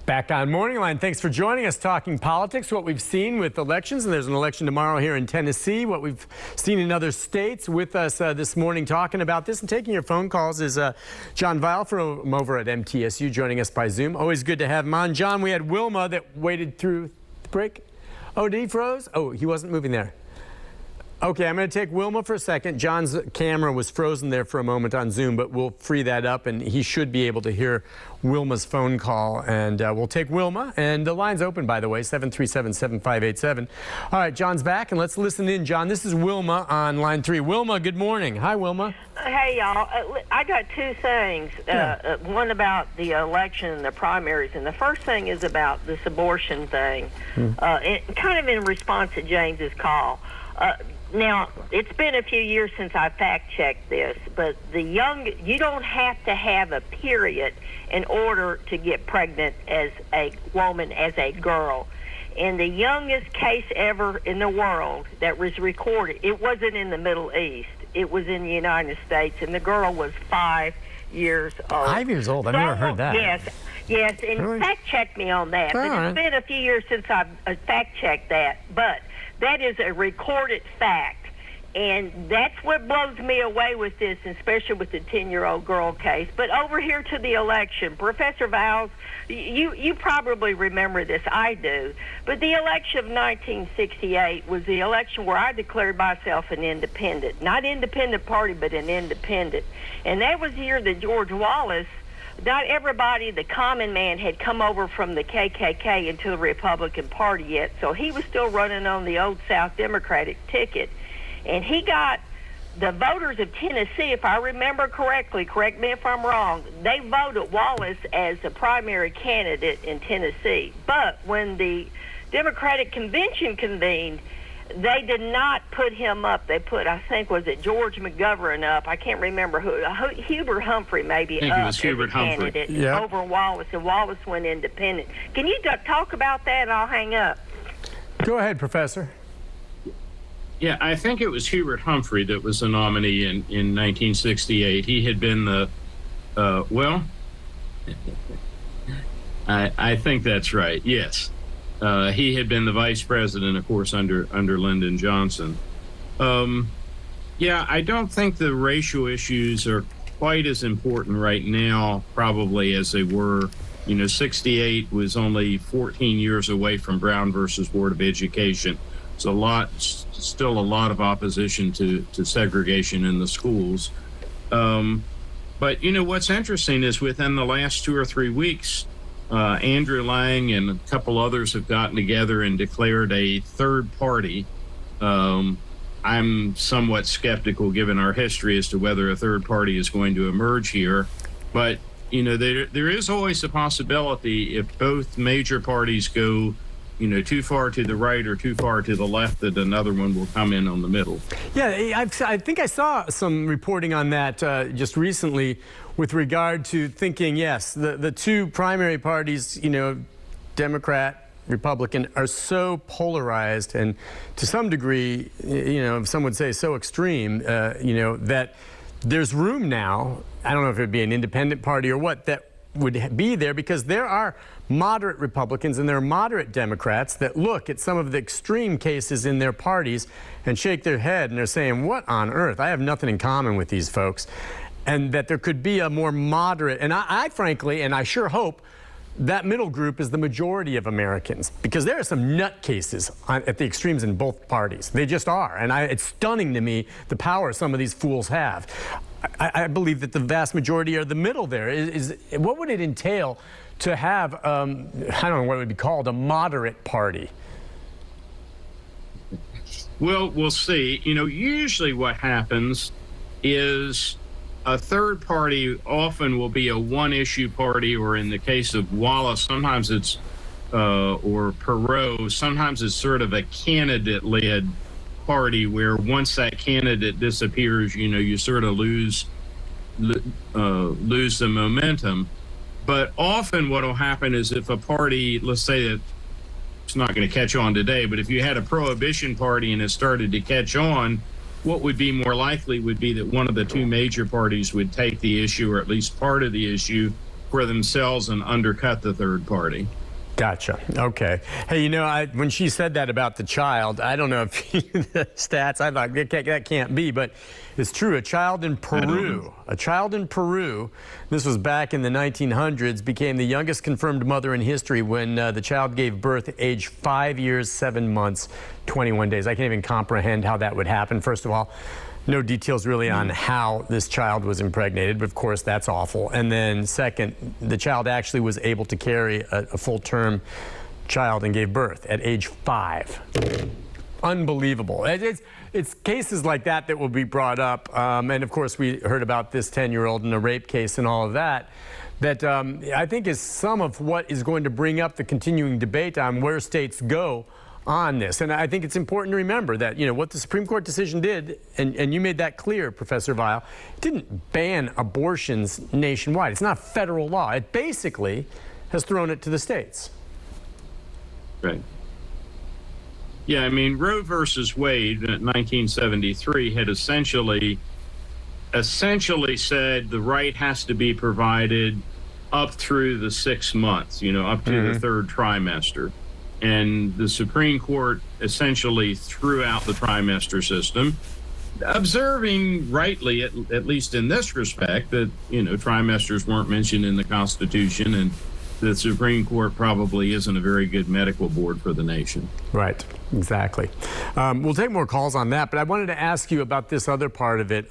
Back on Morning Line. Thanks for joining us, talking politics, what we've seen with elections, and there's an election tomorrow here in Tennessee, what we've seen in other states. With us this morning talking about this and taking your phone calls is John Weil from over at MTSU, joining us by Zoom. Always good to have him on. John, we had Wilma that waited through the break. Oh, did he froze? Oh, he wasn't moving there. Okay, I'm going to take Wilma for a second. John's camera was frozen there for a moment on Zoom, but we'll free that up, and he should be able to hear Wilma's phone call. And we'll take Wilma. And the line's open, by the way, 737-7587. All right, John's back, and let's listen in. John, this is Wilma on line 3. Wilma, good morning. Hi, Wilma. Hey, y'all. I got two things. One about the election and the primaries. And the first thing is about this abortion thing, kind of in response to James's call. Now, it's been a few years since I fact-checked this, but you don't have to have a period in order to get pregnant as a woman, as a girl. And the youngest case ever in the world that was recorded, it wasn't in the Middle East. It was in the United States, and the girl was 5 years old. 5 years old? I've never heard that. Yes, and Really? fact-check me on that. But it's been a few years since I've fact-checked that. But that is a recorded fact, and that's what blows me away with this, especially with the 10-year-old girl case. But over here to the election, Professor Viles, you probably remember this. I do. But the election of 1968 was the election where I declared myself an independent. Not independent party, but an independent. And that was the year that George Wallace, not everybody, the common man, had come over from the KKK into the Republican Party yet, so he was still running on the Old South Democratic ticket. And he got the voters of Tennessee, if I remember correctly, correct me if I'm wrong, they voted Wallace as the primary candidate in Tennessee. But when the Democratic Convention convened, they did not put him up. They put, I think, was it George McGovern up? I can't remember who. Hubert Humphrey maybe up it was Hubert Humphrey. Candidate over Wallace, and Wallace went independent. Can you talk about that, and I'll hang up? Go ahead, Professor. Yeah, I think it was Hubert Humphrey that was the nominee in 1968. He had been the, I think that's right, yes. He had been the vice president, of course, under Lyndon Johnson. Yeah, I don't think the racial issues are quite as important right now, probably, as they were. 68 was only 14 years away from Brown versus Board of Education. It's still a lot of opposition to segregation in the schools. But, what's interesting is within the last 2 or 3 weeks, Andrew Lang and a couple others have gotten together and declared a third party. I'm somewhat skeptical, given our history, as to whether a third party is going to emerge here. But, there is always a possibility, if both major parties go too far to the right or too far to the left, that another one will come in on the middle. Yeah, I think I saw some reporting on that just recently with regard to thinking, yes, the two primary parties, Democrat, Republican, are so polarized and to some degree, some would say so extreme, that there's room now, I don't know if it would be an independent party or what, that would be there, because there are moderate Republicans and there are moderate Democrats that look at some of the extreme cases in their parties and shake their head and they're saying, what on earth? I have nothing in common with these folks. And that there could be a more moderate, and I frankly, and I sure hope, that middle group is the majority of Americans, because there are some nutcases at the extremes in both parties. They just are. And it's stunning to me the power some of these fools have. I believe that the vast majority are the middle there. What would it entail to have, I don't know what it would be called, a moderate party? Well, we'll see. Usually what happens is a third party often will be a one-issue party, or in the case of Wallace, sometimes it's, or Perot, sometimes it's sort of a candidate-led party where once that candidate disappears, you sort of lose the momentum. But often what will happen is if a party, let's say that it's not going to catch on today, but if you had a prohibition party and it started to catch on, what would be more likely would be that one of the two major parties would take the issue, or at least part of the issue, for themselves and undercut the third party. Gotcha. Okay. Hey, when she said that about the child, I don't know if the stats, I thought that can't be, but it's true. A child in Peru, this was back in the 1900s, became the youngest confirmed mother in history when the child gave birth at age 5 years, 7 months, 21 days. I can't even comprehend how that would happen. First of all, no details really on how this child was impregnated, but of course that's awful. And then second, the child actually was able to carry a full-term child and gave birth at age 5. Unbelievable. It's cases like that that will be brought up. And of course we heard about this 10-year-old in a rape case and all of that. That I think is some of what is going to bring up the continuing debate on where states go on this. And I think it's important to remember that, what the Supreme Court decision did, and you made that clear, Professor Weil, it didn't ban abortions nationwide. It's not federal law. It basically has thrown it to the states. Right. Yeah, I mean, Roe versus Wade in 1973 had essentially said the right has to be provided up through the 6 months, up to the third trimester. And the Supreme Court essentially threw out the trimester system, observing rightly, at least in this respect, that, trimesters weren't mentioned in the Constitution, and the Supreme Court probably isn't a very good medical board for the nation. Right, exactly. We'll take more calls on that, but I wanted to ask you about this other part of it.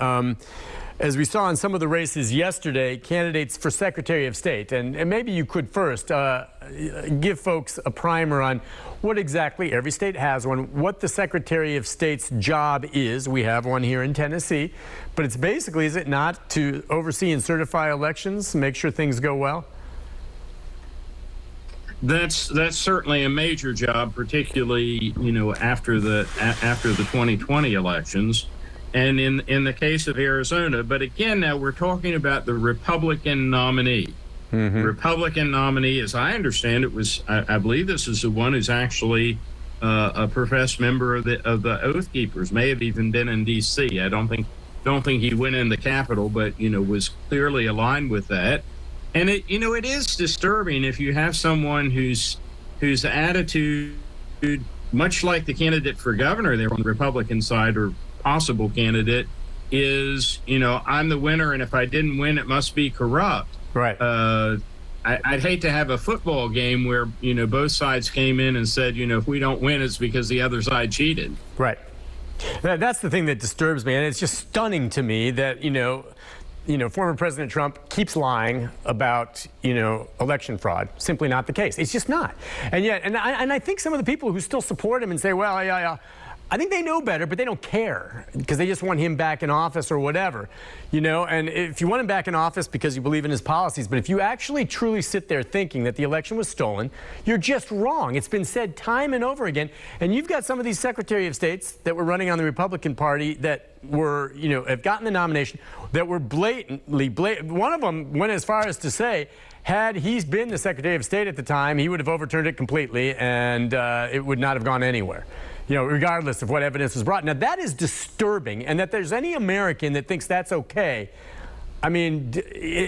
As we saw in some of the races yesterday, candidates for Secretary of State, and maybe you could first give folks a primer on what exactly, every state has one, what the Secretary of State's job is. We have one here in Tennessee, but it's basically, is it not, to oversee and certify elections, make sure things go well? That's certainly a major job, particularly, after the 2020 elections. And in the case of Arizona, but again, now we're talking about the Republican nominee. Republican nominee, as I understand it, I believe this is the one who's actually a professed member of the Oath Keepers. May have even been in D.C. I don't think he went in the Capitol, but was clearly aligned with that. And it is disturbing if you have someone whose attitude, much like the candidate for governor there on the Republican side, or possible candidate, is, I'm the winner, and if I didn't win, it must be corrupt. Right. I'd hate to have a football game where, both sides came in and said, if we don't win, it's because the other side cheated. Right. That's the thing that disturbs me, and it's just stunning to me that, former President Trump keeps lying about, election fraud. Simply not the case. It's just not. And yet, and I think some of the people who still support him and say, well, yeah, I think they know better, but they don't care because they just want him back in office or whatever, and if you want him back in office because you believe in his policies, but if you actually truly sit there thinking that the election was stolen, you're just wrong. It's been said time and over again. And you've got some of these Secretary of States that were running on the Republican Party that were, have gotten the nomination, that were blatantly, one of them went as far as to say, had he been the Secretary of State at the time, he would have overturned it completely and it would not have gone anywhere. Regardless of what evidence was brought. Now, that is disturbing, and that there's any American that thinks that's okay. I mean,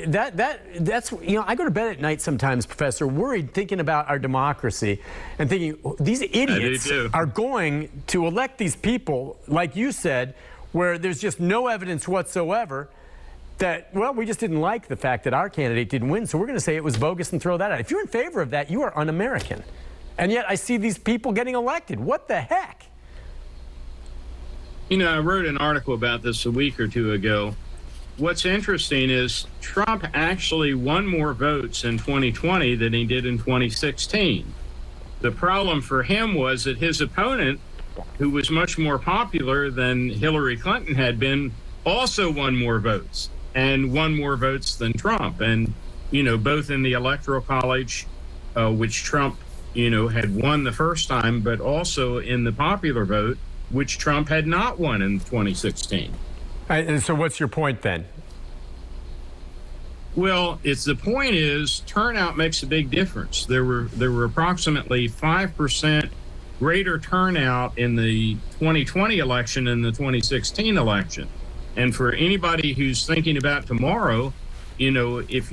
that's, I go to bed at night sometimes, Professor, worried, thinking about our democracy and thinking, these idiots are going to elect these people, like you said, where there's just no evidence whatsoever that, well, we just didn't like the fact that our candidate didn't win, so we're going to say it was bogus and throw that out. If you're in favor of that, you are un-American. And yet I see these people getting elected. What the heck? I wrote an article about this a week or two ago. What's interesting is Trump actually won more votes in 2020 than he did in 2016. The problem for him was that his opponent, who was much more popular than Hillary Clinton had been, also won more votes and won more votes than Trump. And, both in the Electoral College, which Trump had won the first time, but also in the popular vote, which Trump had not won in 2016. And so what's your point then? Well, the point is turnout makes a big difference. There were approximately 5% greater turnout in the 2020 election than the 2016 election. And for anybody who's thinking about tomorrow, if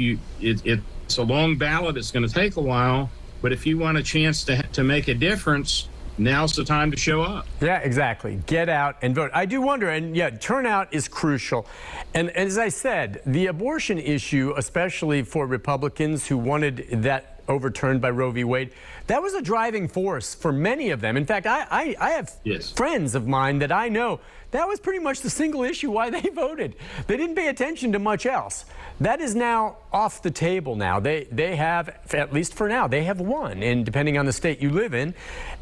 It's a long ballot. It's going to take a while. But if you want a chance to make a difference, now's the time to show up. Yeah, exactly. Get out and vote. I do wonder, and yeah, turnout is crucial. And as I said, the abortion issue, especially for Republicans who wanted that overturned by Roe v. Wade, that was a driving force for many of them. In fact, I have friends of mine that I know that was pretty much the single issue why they voted. They didn't pay attention to much else. That is now off the table now. They have, at least for now, they have won, and depending on the state you live in.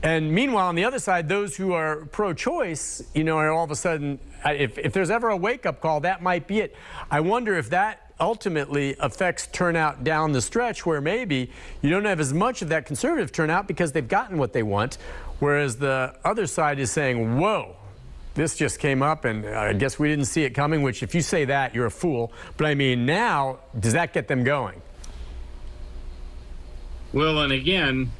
And meanwhile, on the other side, those who are pro-choice, you know, are all of a sudden, if there's ever a wake-up call, that might be it. I wonder if that ultimately affects turnout down the stretch, where maybe you don't have as much of that conservative turnout because they've gotten what they want, whereas the other side is saying, whoa, this just came up and I guess we didn't see it coming, which if you say that, you're a fool. But I mean, now, does that get them going? Well, and again,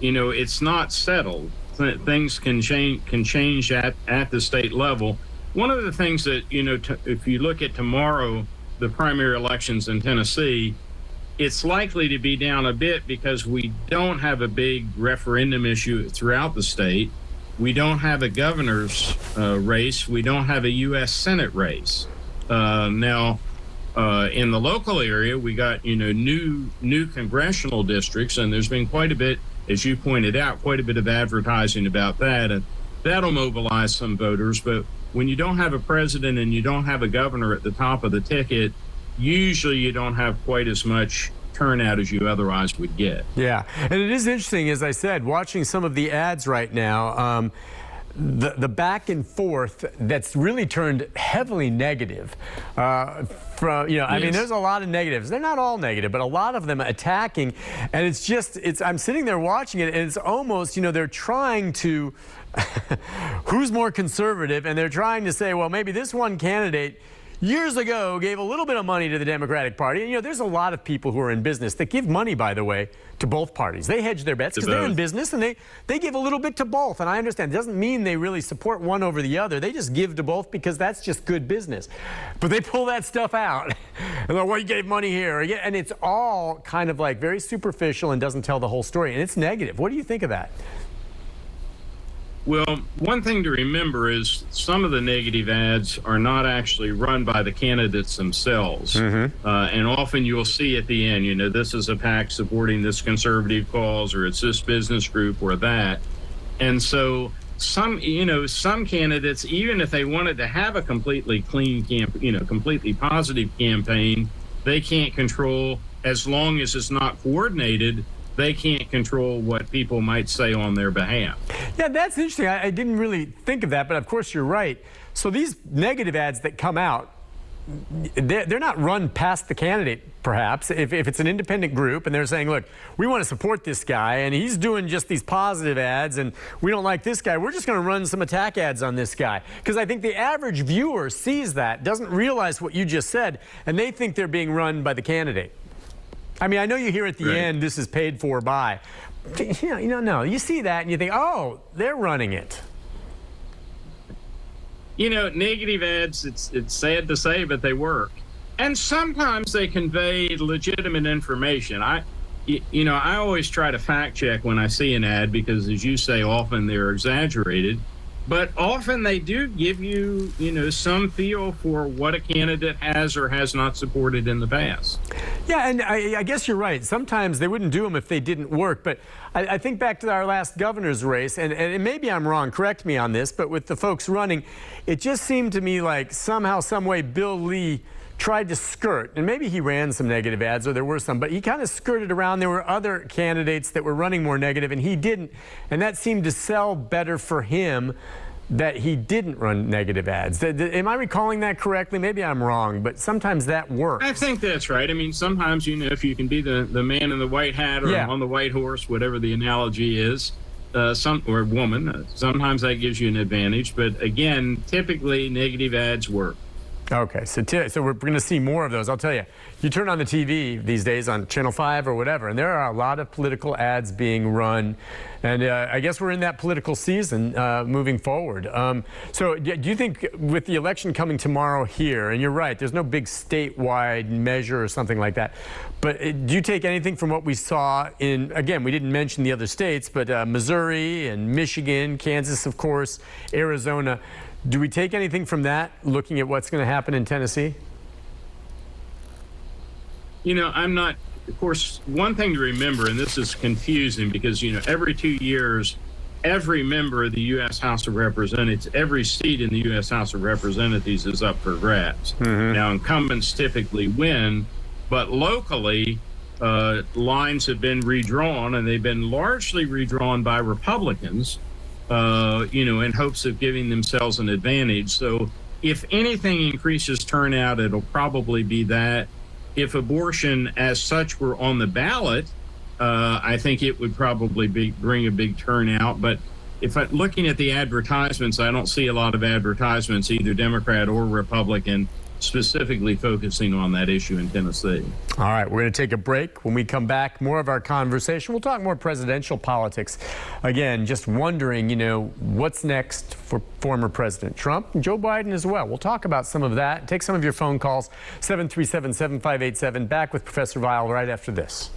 you know, it's not settled. Things can change at the state level. One of the things that, you know, if you look at tomorrow, the primary elections in Tennessee, it's likely to be down a bit because we don't have a big referendum issue throughout the state. We don't have a governor's race. We don't have a U.S. Senate race. Now, in the local area, we got, you know, new congressional districts, and there's been quite a bit, as you pointed out, quite a bit of advertising about that, and that'll mobilize some voters. But when you don't have a president and you don't have a governor at the top of the ticket, usually you don't have quite as much turnout as you otherwise would get. Yeah, and it is interesting, as I said, watching some of the ads right now, the back and forth that's really turned heavily negative. From, you know, I mean, there's a lot of negatives. They're not all negative, but a lot of them attacking. And it's just, I'm sitting there watching it, and it's almost, you know, they're trying to, who's more conservative? And they're trying to say, well, maybe this one candidate years ago gave a little bit of money to the Democratic Party. And, you know, there's a lot of people who are in business that give money, by the way, to both parties. They hedge their bets because they're in business, and they give a little bit to both. And I understand it doesn't mean they really support one over the other. They just give to both because that's just good business. But they pull that stuff out. And like, well, you gave money here. And it's all kind of like very superficial and doesn't tell the whole story. And it's negative. What do you think of that? Well, one thing to remember is some of the negative ads are not actually run by the candidates themselves. And often you'll see at the end, you know, this is a PAC supporting this conservative cause, or it's this business group or that. And so some candidates, even if they wanted to have a completely clean completely positive campaign, they can't control, as long as it's not coordinated, they can't control what people might say on their behalf. Yeah, that's interesting. I didn't really think of that, but of course you're right. So these negative ads that come out, they're not run past the candidate, perhaps. If it's an independent group and they're saying, look, we want to support this guy and he's doing just these positive ads and we don't like this guy, we're just going to run some attack ads on this guy. Because I think the average viewer sees that, doesn't realize what you just said, and they think they're being run by the candidate. I mean, I know you hear at the end, this is paid for by. No, you see that and you think, oh, they're running it. You know, negative ads, it's sad to say, but they work. And sometimes they convey legitimate information. I always try to fact check when I see an ad because, as you say, often they're exaggerated. But often they do give you, some feel for what a candidate has or has not supported in the past. Yeah, and I guess you're right. Sometimes they wouldn't do them if they didn't work. But I think back to our last governor's race, and maybe I'm wrong, correct me on this, but with the folks running, it just seemed to me like somehow, some way, Bill Lee tried to skirt, and maybe he ran some negative ads, or there were some, but he kind of skirted around. There were other candidates that were running more negative, and he didn't, and that seemed to sell better for him that he didn't run negative ads. Am I recalling that correctly? Maybe I'm wrong, but sometimes that works. I think that's right. I mean, sometimes, if you can be the man in the white hat or on the white horse, whatever the analogy is, or woman, sometimes that gives you an advantage. But again, typically negative ads work. Okay, so we're going to see more of those. I'll tell you, you turn on the TV these days on Channel 5 or whatever, and there are a lot of political ads being run. And I guess we're in that political season moving forward. So do you think with the election coming tomorrow here, and you're right, there's no big statewide measure or something like that, but do you take anything from what we saw in, again, we didn't mention the other states, but Missouri and Michigan, Kansas, of course, Arizona. Do we take anything from that, looking at what's going to happen in Tennessee? You know, I'm not, of course, one thing to remember, and this is confusing because, you know, every 2 years, every member of the U.S. House of Representatives, every seat in the U.S. House of Representatives is up for grabs. Now, incumbents typically win, but locally, lines have been redrawn, and they've been largely redrawn by Republicans. You know, in hopes of giving themselves an advantage. So if anything increases turnout, it'll probably be that. If abortion as such were on the ballot, I think it would probably bring a big turnout. But if looking at the advertisements, I don't see a lot of advertisements, either Democrat or Republican, specifically focusing on that issue in Tennessee. All right, we're going to take a break. When we come back, more of our conversation. We'll talk more presidential politics. Again, just wondering, you know, what's next for former President Trump and Joe Biden as well. We'll talk about some of that. Take some of your phone calls, 737-7587. Back with Professor Weil right after this.